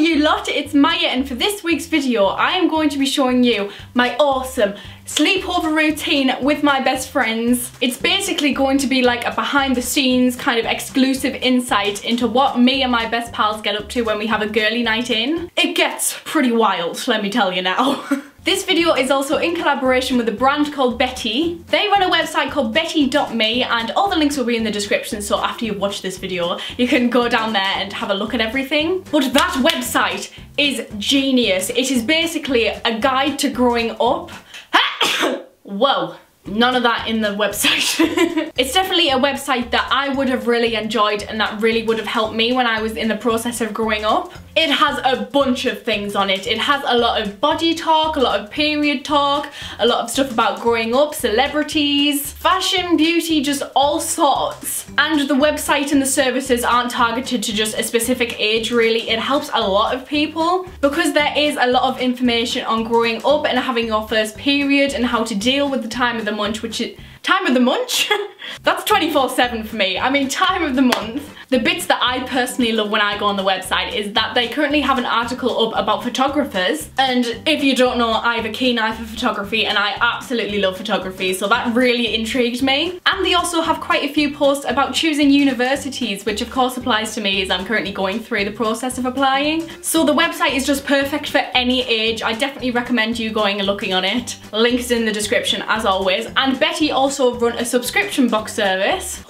you lot, it's Maya, and for this week's video I am going to be showing you my awesome sleepover routine with my best friends. It's basically going to be like a behind the scenes kind of exclusive insight into what me and my best pals get up to when we have a girly night in. It gets pretty wild, let me tell you now. This video is also in collaboration with a brand called Betty. They run a website called betty.me and all the links will be in the description, so after you've watched this video you can go down there and have a look at everything. But that website is genius. It is basically a guide to growing up. Whoa. None of that in the website. It's definitely a website that I would have really enjoyed and that really would have helped me when I was in the process of growing up. It has a bunch of things on it. It has a lot of body talk, a lot of period talk, a lot of stuff about growing up, celebrities, fashion, beauty, just all sorts. And the website and the services aren't targeted to just a specific age really. It helps a lot of people because there is a lot of information on growing up and having your first period and how to deal with the time of the month, which is time of the month? That's 24/7 for me. I mean, time of the month. The bits that I personally love when I go on the website is that they currently have an article up about photographers, and if you don't know, I have a keen eye for photography and I absolutely love photography, so that really intrigued me. And they also have quite a few posts about choosing universities, which of course applies to me as I'm currently going through the process of applying. So the website is just perfect for any age. I definitely recommend you going and looking on it. Links in the description as always. And Betty also run a subscription box service.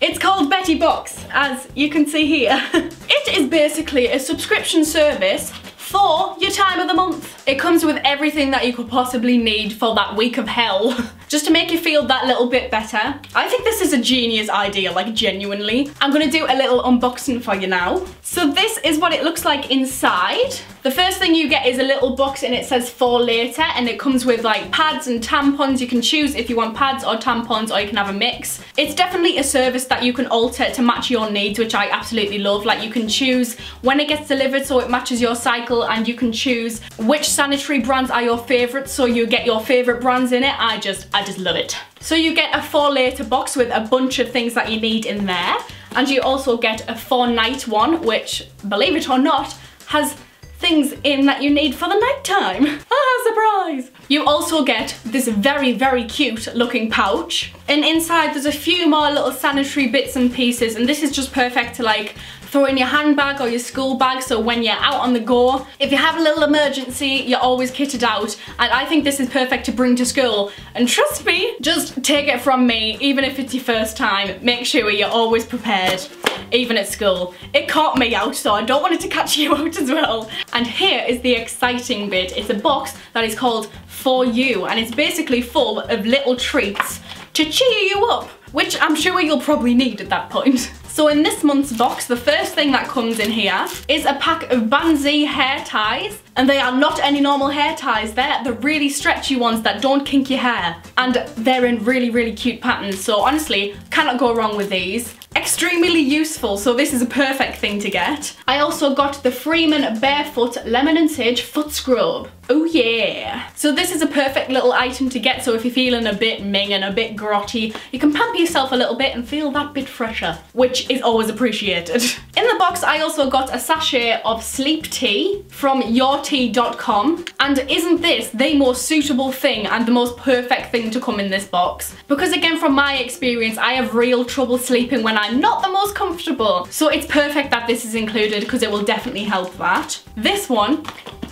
It's called bettybox, as you can see here. It is basically a subscription service for your time of the month. It comes with everything that you could possibly need for that week of hell, just to make you feel that little bit better. I think this is a genius idea, like genuinely. I'm gonna do a little unboxing for you now. So this is what it looks like inside. The first thing you get is a little box and it says for later, and it comes with like pads and tampons. You can choose if you want pads or tampons, or you can have a mix. It's definitely a service that you can alter to match your needs, which I absolutely love. Like, you can choose when it gets delivered so it matches your cycle, and you can choose which sanitary brands are your favorites, so you get your favorite brands in it. I just love it. So you get a for later box with a bunch of things that you need in there, and you also get a for night one, which, believe it or not, has things in that you need for the night time. Ah, surprise! You also get this very, very cute looking pouch, and inside there's a few more little sanitary bits and pieces, and this is just perfect to like throw in your handbag or your school bag, so when you're out on the go, if you have a little emergency, you're always kitted out. And I think this is perfect to bring to school. And trust me, just take it from me, even if it's your first time, make sure you're always prepared, even at school. It caught me out, so I don't want it to catch you out as well. And here is the exciting bit. It's a box that is called For You, and it's basically full of little treats to cheer you up, which I'm sure you'll probably need at that point. So in this month's box, the first thing that comes in here is a pack of Bandzee hair ties. And they are not any normal hair ties, they're the really stretchy ones that don't kink your hair. And they're in really, really cute patterns, so honestly, cannot go wrong with these. Extremely useful, so this is a perfect thing to get. I also got the Freeman Barefoot Lemon and Sage Foot Scrub. Oh yeah! So this is a perfect little item to get, so if you're feeling a bit ming and a bit grotty, you can pamper yourself a little bit and feel that bit fresher, which is always appreciated. In the box I also got a sachet of sleep tea from yourtea.com, and isn't this the most suitable thing and the most perfect thing to come in this box? Because again, from my experience, I have real trouble sleeping when I'm not the most comfortable, so it's perfect that this is included because it will definitely help that. This one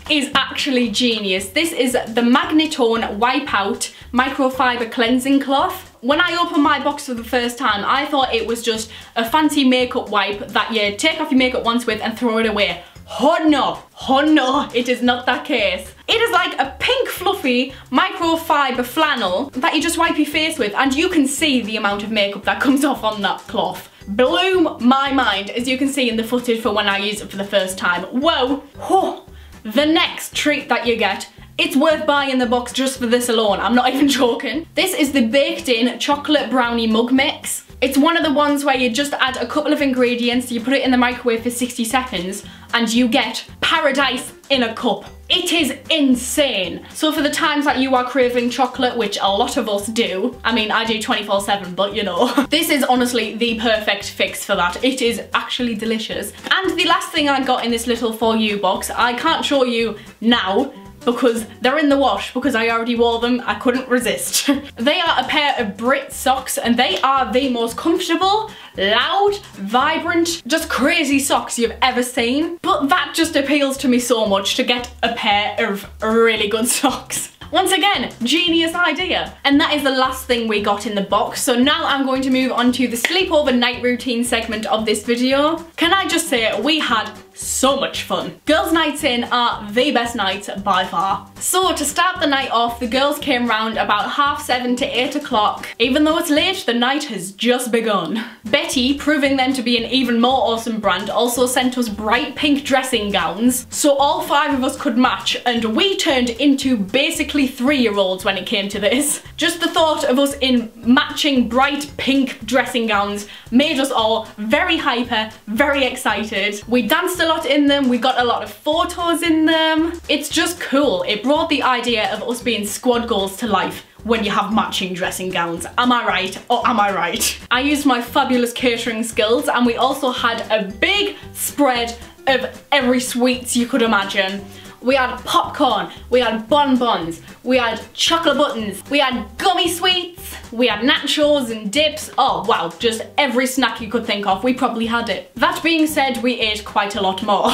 is actually genius. This is the Magnitone WipeOut Microfiber Cleansing Cloth. When I opened my box for the first time, I thought it was just a fancy makeup wipe that you take off your makeup once with and throw it away. Oh no, it is not that case. It is like a pink fluffy microfiber flannel that you just wipe your face with, and you can see the amount of makeup that comes off on that cloth. Blew my mind, as you can see in the footage for when I used it for the first time. Whoa! Oh. The next treat that you get, it's worth buying the box just for this alone, I'm not even joking. This is the BakedIn chocolate brownie mug mix. It's one of the ones where you just add a couple of ingredients, you put it in the microwave for 60 seconds, and you get paradise in a cup. It is insane. So for the times that you are craving chocolate, which a lot of us do, I mean, I do 24/7, but you know, this is honestly the perfect fix for that. It is actually delicious. And the last thing I got in this little for you box, I can't show you now, because they're in the wash, because I already wore them, I couldn't resist. They are a pair of Brit socks, and they are the most comfortable, loud, vibrant, just crazy socks you've ever seen. But that just appeals to me so much, to get a pair of really good socks. Once again, genius idea. And that is the last thing we got in the box. So now I'm going to move on to the sleepover night routine segment of this video. Can I just say, we had so much fun. Girls' nights in are the best nights by far. So to start the night off, the girls came round about 7:30 to 8 o'clock. Even though it's late, the night has just begun. Betty, proving them to be an even more awesome brand, also sent us bright pink dressing gowns, so all 5 of us could match, and we turned into basically 3-year-olds when it came to this. Just the thought of us in matching bright pink dressing gowns made us all very hyper, very excited. We danced a lot in them, we got a lot of photos in them. It's just cool. It brought the idea of us being squad goals to life when you have matching dressing gowns. Am I right? Or am I right? I used my fabulous catering skills, and we also had a big spread of every sweets you could imagine. We had popcorn, we had bonbons, we had chocolate buttons, we had gummy sweets, we had nachos and dips. Oh wow, just every snack you could think of, we probably had it. That being said, we ate quite a lot more.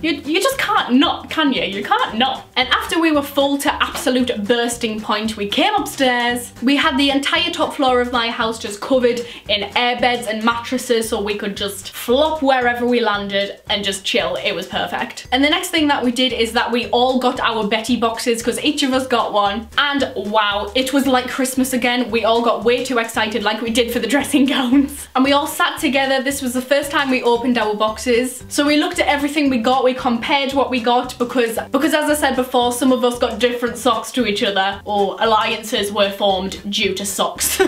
You just can't not, can you? You can't not. And after we were full to absolute bursting point, we came upstairs. We had the entire top floor of my house just covered in airbeds and mattresses, so we could just flop wherever we landed and just chill. It was perfect. And the next thing that we did is that we all got our Betty boxes, because each of us got one. And wow, it was like Christmas again. We all got way too excited, like we did for the dressing gowns. And we all sat together. This was the first time we opened our boxes. So we looked at everything we got. We compared what we got, because as I said before, some of us got different socks to each other, or alliances were formed due to socks.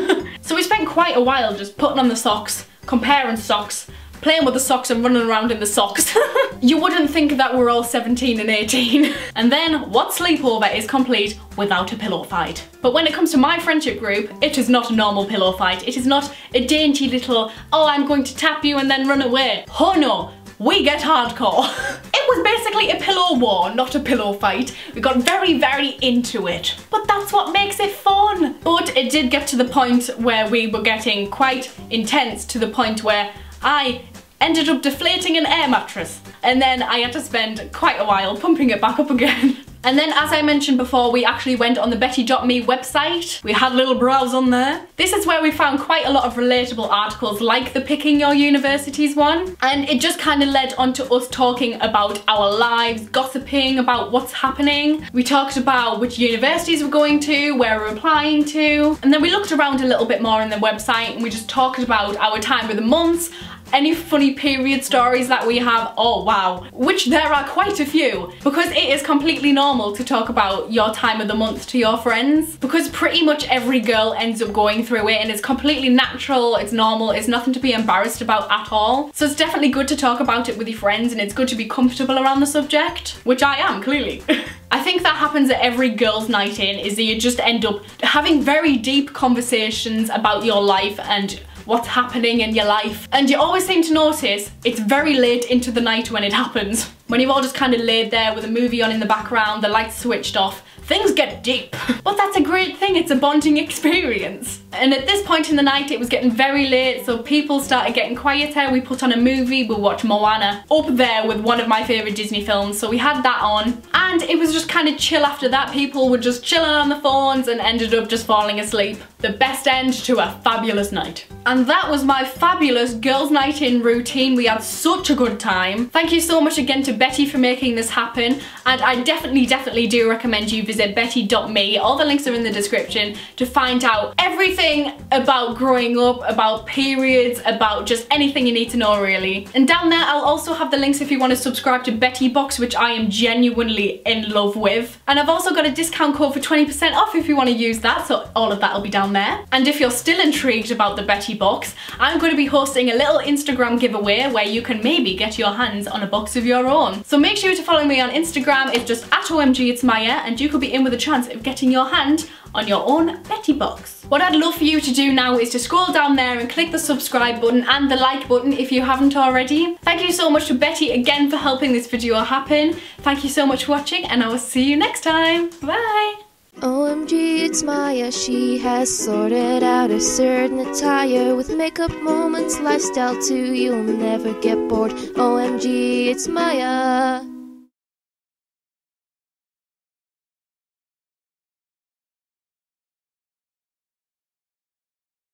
So we spent quite a while just putting on the socks, comparing socks, playing with the socks and running around in the socks. You wouldn't think that we're all 17 and 18. And then what sleepover is complete without a pillow fight? But when it comes to my friendship group, it is not a normal pillow fight. It is not a dainty little, oh, I'm going to tap you and then run away. Oh no. We get hardcore. It was basically a pillow war, not a pillow fight. We got very, very into it. But that's what makes it fun. But it did get to the point where we were getting quite intense, to the point where I ended up deflating an air mattress. And then I had to spend quite a while pumping it back up again. And then, as I mentioned before, we actually went on the betty.me website. We had a little browse on there. This is where we found quite a lot of relatable articles, like the Picking Your Universities one. And it just kind of led on to us talking about our lives, gossiping about what's happening. We talked about which universities we're going to, where we're applying to. And then we looked around a little bit more on the website, and we just talked about our time with the months, any funny period stories that we have. Oh wow, which there are quite a few, because it is completely normal to talk about your time of the month to your friends, because pretty much every girl ends up going through it, and it's completely natural, it's normal, it's nothing to be embarrassed about at all. So it's definitely good to talk about it with your friends, and it's good to be comfortable around the subject, which I am, clearly. I think that happens at every girls' night in, is that you just end up having very deep conversations about your life and what's happening in your life. And you always seem to notice it's very late into the night when it happens. When you've all just kind of laid there with a movie on in the background, the lights switched off, things get deep. But that's a great thing, it's a bonding experience. And at this point in the night, it was getting very late, so people started getting quieter. We put on a movie, we watched Moana, up there with one of my favourite Disney films, so we had that on. And it was just kind of chill after that. People were just chilling on the phones and ended up just falling asleep. The best end to a fabulous night. And that was my fabulous girls' night in routine. We had such a good time. Thank you so much again to Betty for making this happen, and I definitely do recommend you visit betty.me, all the links are in the description, to find out everything about growing up, about periods, about just anything you need to know really. And down there I'll also have the links if you want to subscribe to bettybox, which I am genuinely in love with. And I've also got a discount code for 20% off if you want to use that, so all of that will be down there. And if you're still intrigued about the Betty box, I'm going to be hosting a little Instagram giveaway where you can maybe get your hands on a box of your own. So make sure to follow me on Instagram, it's just at ohemgeeitsmaya, and you could be in with a chance of getting your hand on your own Betty box. What I'd love for you to do now is to scroll down there and click the subscribe button and the like button if you haven't already. Thank you so much to Betty again for helping this video happen. Thank you so much for watching, and I will see you next time. Bye! OMG, it's Maya, she has sorted out a certain attire with makeup moments, lifestyle too, you'll never get bored. OMG, it's Maya.